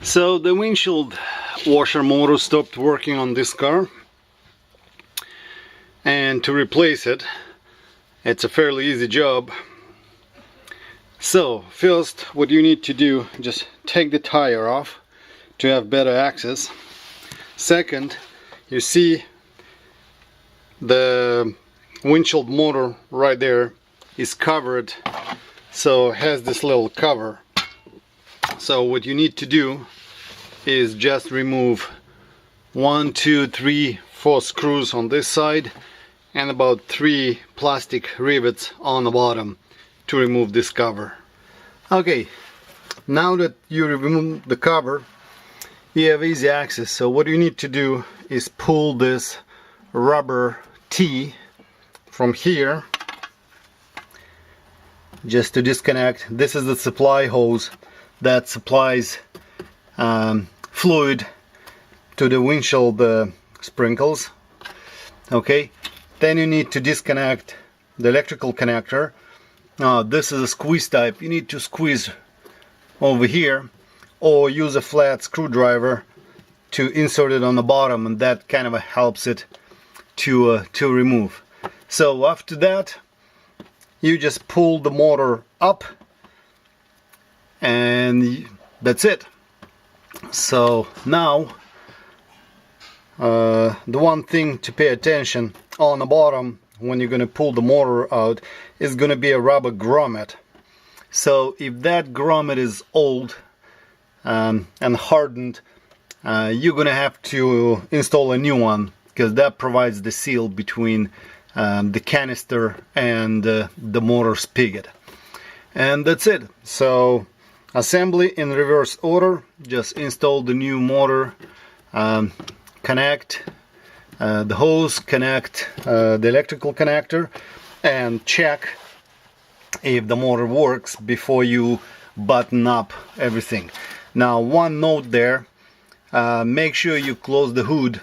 So the windshield washer motor stopped working on this car, and to replace it, it's a fairly easy job. So first, what you need to do, just take the tire off to have better access. Second, you see the windshield motor right there is covered, so it has this little cover. So what you need to do is just remove 1, 2, 3, 4 screws on this side and about 3 plastic rivets on the bottom to remove this cover. Okay, now that you remove the cover, you have easy access. So what you need to do is pull this rubber T from here just to disconnect. This is the supply hose that supplies fluid to the windshield sprinkles. Okay, then you need to disconnect the electrical connector. This is a squeeze type. You need to squeeze over here or use a flat screwdriver to insert it on the bottom, and that kind of helps it to remove. So after that, you just pull the motor up and that's it. So now the one thing to pay attention on the bottom when you're going to pull the motor out is going to be a rubber grommet. So if that grommet is old and hardened, you're going to have to install a new one, because that provides the seal between the canister and the motor spigot. And that's it. So assembly in reverse order. Just install the new motor, connect the hose, connect the electrical connector, and check if the motor works before you button up everything. Now, one note there, make sure you close the hood,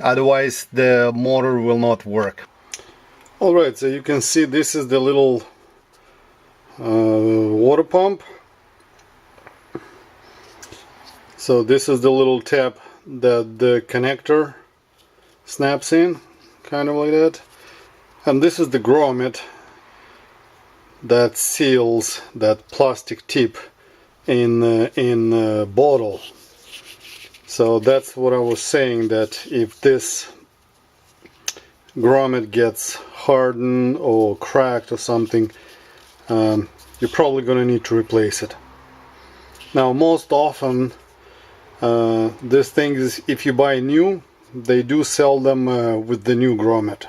otherwise the motor will not work. Alright, so you can see this is the little water pump. So this is the little tab that the connector snaps in, kind of like that. And this is the grommet that seals that plastic tip in bottle. So that's what I was saying, that if this grommet gets hardened or cracked or something, you're probably going to need to replace it. Now, most often this thing is, if you buy new, they do sell them with the new grommet.